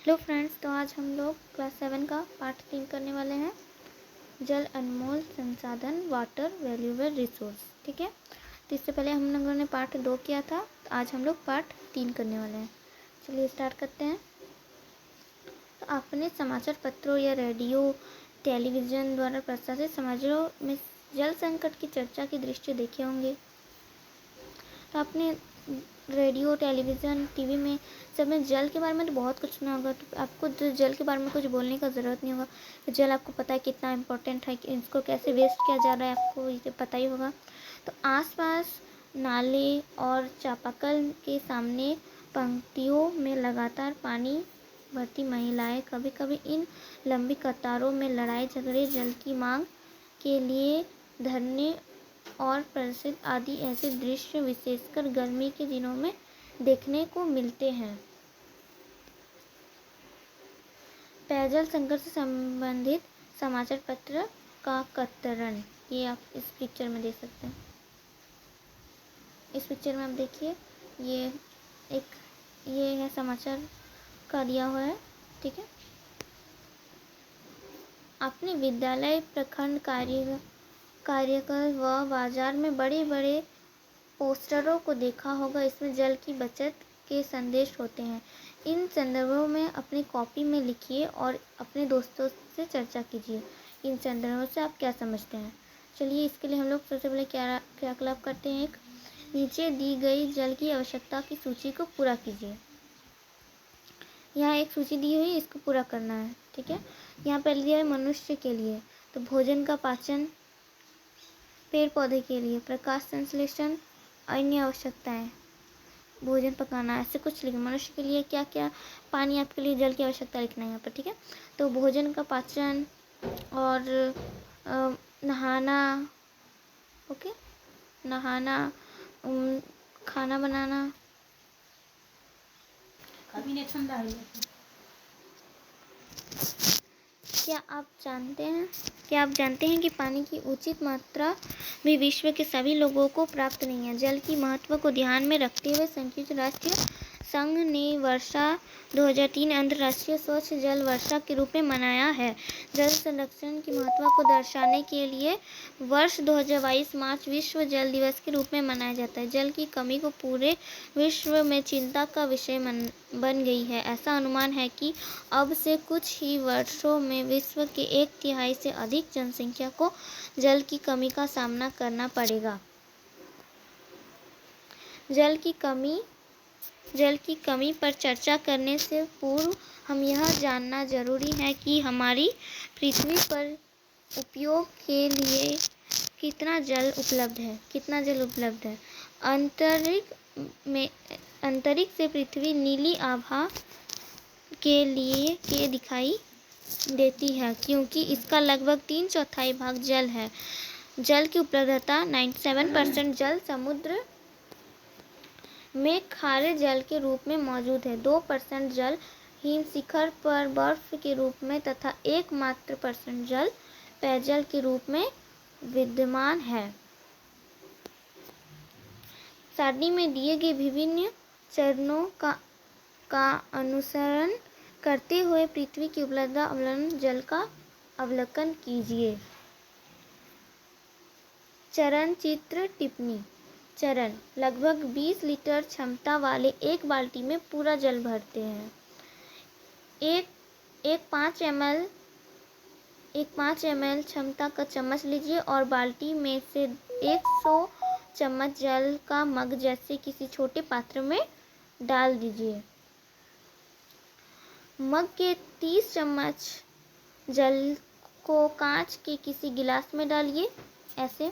Hello friends, तो आज हम लोग क्लास 7 का पार्ट 3 करने वाले हैं। जल अनमोल संसाधन, वाटर वैल्यूएबल रिसोर्स। ठीक है, तो इससे पहले हम लोगों ने पार्ट 2 किया था, तो आज हम लोग पार्ट 3 करने वाले हैं। चलिए स्टार्ट करते हैं। तो आपने समाचार पत्रों या रेडियो टेलीविज़न द्वारा प्रसारित समाचारों में जल संकट की चर्चा की दृश्य देखे होंगे। तो आपने रेडियो टेलीविज़न टीवी में सब में जल के बारे में तो बहुत कुछ सुना होगा। तो आपको जल के बारे में कुछ बोलने का ज़रूरत नहीं होगा। जल आपको पता है कितना इम्पोर्टेंट है, कि इसको कैसे वेस्ट किया जा रहा है, आपको ये पता ही होगा। तो आसपास नाले और चापाकल के सामने पंक्तियों में लगातार पानी भरती महिलाएं कभी कभी इन लंबी कतारों में लड़ाई झगड़े, जल की मांग के लिए धरने और प्रसिद्ध आदि ऐसे दृश्य विशेषकर गर्मी के दिनों में देखने को मिलते हैं। पेयजल संकट से संबंधित समाचार पत्र का कतरन, ये आप इस पिक्चर में देख सकते हैं। इस पिक्चर में आप देखिए, ये है समाचार का दिया हुआ है। ठीक है, अपने विद्यालय, प्रखंड कार्यकाल व बाजार में बड़े बड़े पोस्टरों को देखा होगा। इसमें जल की बचत के संदेश होते हैं। इन संदर्भों में अपनी कॉपी में लिखिए और अपने दोस्तों से चर्चा कीजिए। इन संदर्भों से आप क्या समझते हैं। चलिए, इसके लिए हम लोग सबसे पहले क्रियाकलाप करते हैं। एक, नीचे दी गई जल की आवश्यकता की सूची को पूरा कीजिए। यहाँ एक सूची दी हुई है, इसको पूरा करना है। ठीक है, यहाँ पहले दिया है मनुष्य के लिए, तो भोजन का पाचन, पेड़ पौधे के लिए प्रकाश संश्लेषण, अन्य आवश्यकताएं, भोजन पकाना, ऐसे कुछ लिखना। मनुष्य के लिए क्या क्या, पानी, आपके लिए जल की आवश्यकता लिखना है यहाँ पर। ठीक है, तो भोजन का पाचन और नहाना, ओके, नहाना, खाना बनाना। क्या आप जानते हैं कि पानी की उचित मात्रा भी विश्व के सभी लोगों को प्राप्त नहीं है। जल की महत्व को ध्यान में रखते हुए संयुक्त राष्ट्र संघ ने वर्षा 2003 अंतर्राष्ट्रीय स्वच्छ जल वर्षा के रूप में मनाया है। जल संरक्षण की महत्व को दर्शाने के लिए वर्ष 2022 मार्च विश्व जल दिवस के रूप में मनाया जाता है। जल की कमी को पूरे विश्व में चिंता का विषय बन गई है। ऐसा अनुमान है कि अब से कुछ ही वर्षों में विश्व के 1/3 से अधिक जनसंख्या को जल की कमी का सामना करना पड़ेगा। जल की कमी पर चर्चा करने से पूर्व हम यह जानना जरूरी है कि हमारी पृथ्वी पर उपयोग के लिए कितना जल उपलब्ध है। अंतरिक्ष से पृथ्वी नीली आभा के दिखाई देती है, क्योंकि इसका लगभग 3/4 भाग जल है। जल की उपलब्धता 97% जल समुद्र में खारे जल के रूप में मौजूद है। 2% जल हिम शिखर पर बर्फ के रूप में तथा 1% जल पेयजल के रूप में विद्यमान है। सारणी में दिए गए विभिन्न चरणों का अनुसरण करते हुए पृथ्वी की उपलब्धता अवलंबन जल का अवलोकन कीजिए। चरण चित्र टिप्पणी। चरण, लगभग 20 लीटर क्षमता वाले एक बाल्टी में पूरा जल भरते हैं। एक 5 ml क्षमता का चम्मच लीजिए और बाल्टी में से 100 चम्मच जल का मग जैसे किसी छोटे पात्र में डाल दीजिए। मग के 30 चम्मच जल को कांच के किसी गिलास में डालिए। ऐसे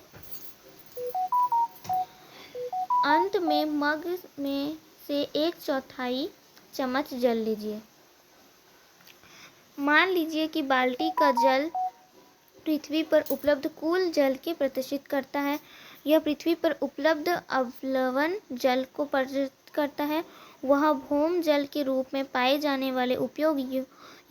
अंत में मग में से 1/4 चम्मच जल लीजिए। मान लीजिए कि बाल्टी का जल पृथ्वी पर उपलब्ध कुल जल के प्रतिशत करता है। यह पृथ्वी पर उपलब्ध अवलवण जल को प्रदर्शित करता है। वह भौम जल के रूप में पाए जाने वाले उपयोग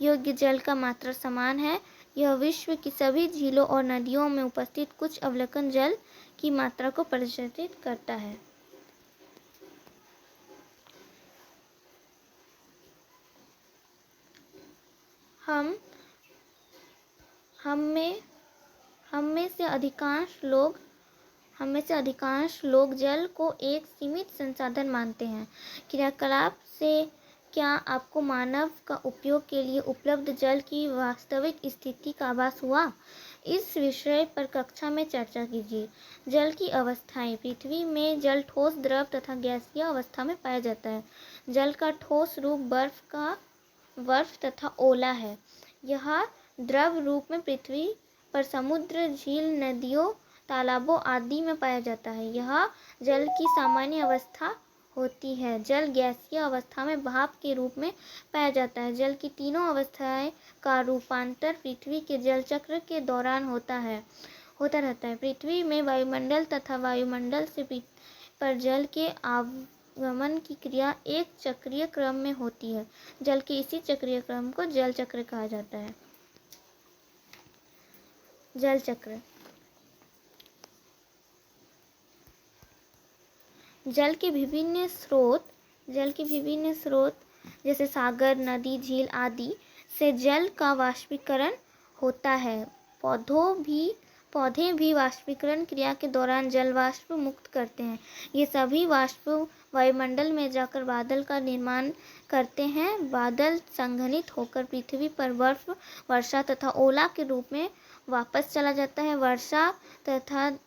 योग्य जल का मात्रा समान है। यह विश्व की सभी झीलों और नदियों में उपस्थित कुछ अवलोकन जल की मात्रा को प्रदर्शित करता है। हम में से अधिकांश लोग जल को एक सीमित संसाधन मानते हैं। क्रियाकलाप से क्या आपको मानव का उपयोग के लिए उपलब्ध जल की वास्तविक स्थिति का आभास हुआ? इस विषय पर कक्षा में चर्चा कीजिए। जल की अवस्थाएं। पृथ्वी में जल ठोस, द्रव तथा गैसीय अवस्था में पाया जाता है। जल का ठोस रूप बर्फ तथा ओला है। यह द्रव रूप में पृथ्वी पर समुद्र, झील, नदियों, तालाबों आदि में पाया जाता है। यह जल की सामान्य अवस्था होती है। जल गैसीय अवस्था में भाप के रूप में पाया जाता है। जल की तीनों अवस्थाएं का रूपांतर पृथ्वी के जल चक्र के दौरान होता रहता है। पृथ्वी में वायुमंडल तथा वायुमंडल से पर जल के आगमन की क्रिया एक चक्रीय क्रम में होती है। जल के इसी चक्रीय क्रम को जल चक्र कहा जाता है। जल चक्र। जल के विभिन्न स्रोत जैसे सागर, नदी, झील आदि से जल का वाष्पीकरण होता है। पौधे भी वाष्पीकरण क्रिया के दौरान जल वाष्प मुक्त करते हैं। ये सभी वाष्प वायुमंडल में जाकर बादल का निर्माण करते हैं। बादल संघनित होकर पृथ्वी पर बर्फ, वर्षा तथा ओला के रूप में वापस चला जाता है।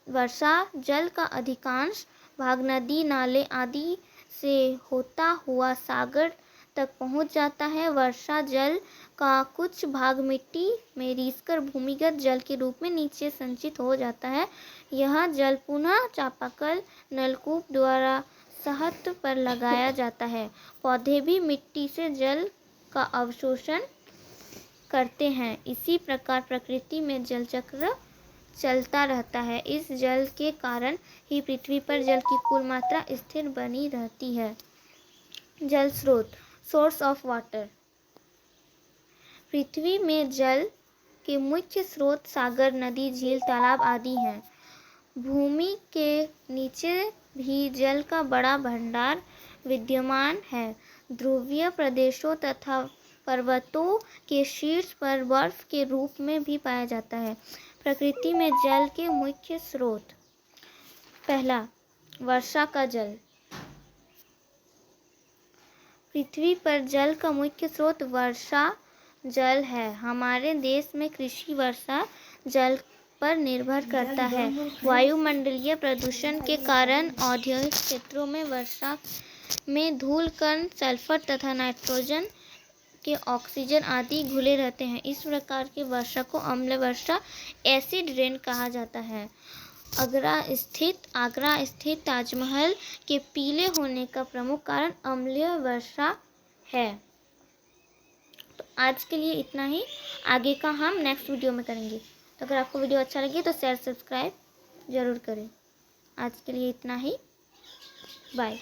वर्षा जल का अधिकांश भाग नदी, नाले आदि से होता हुआ सागर तक पहुंच जाता है। वर्षा जल का कुछ भाग मिट्टी में रिसकर भूमिगत जल के रूप में नीचे संचित हो जाता है। यह जल पुनः चापाकल, नलकूप द्वारा सतह पर लगाया जाता है। पौधे भी मिट्टी से जल का अवशोषण करते हैं। इसी प्रकार प्रकृति में जल चक्र चलता रहता है। इस जल के कारण ही पृथ्वी पर जल की कुल मात्रा स्थिर बनी रहती है। जल स्रोत। Source of water. पृथ्वी में जल के मुख्य स्रोत सागर, नदी, झील, तालाब आदि हैं। भूमि के नीचे भी जल का बड़ा भंडार विद्यमान है। ध्रुवीय प्रदेशों तथा पर्वतों के शीर्ष पर बर्फ के रूप में भी पाया जाता है। प्रकृति में जल के मुख्य स्रोत। पहला, वर्षा का जल। पृथ्वी पर जल का मुख्य स्रोत वर्षा जल है। हमारे देश में कृषि वर्षा जल पर निर्भर करता है। वायुमंडलीय प्रदूषण के कारण औद्योगिक क्षेत्रों में वर्षा में धूल कण, सल्फर तथा नाइट्रोजन के ऑक्सीजन आदि घुले रहते हैं। इस प्रकार की वर्षा को अम्ल वर्षा, एसिड रेन कहा जाता है। आगरा स्थित ताजमहल के पीले होने का प्रमुख कारण अम्लीय वर्षा है। तो आज के लिए इतना ही। आगे का हम नेक्स्ट वीडियो में करेंगे। तो अगर आपको वीडियो अच्छा लगे तो शेयर, सब्सक्राइब जरूर करें। आज के लिए इतना ही। बाय।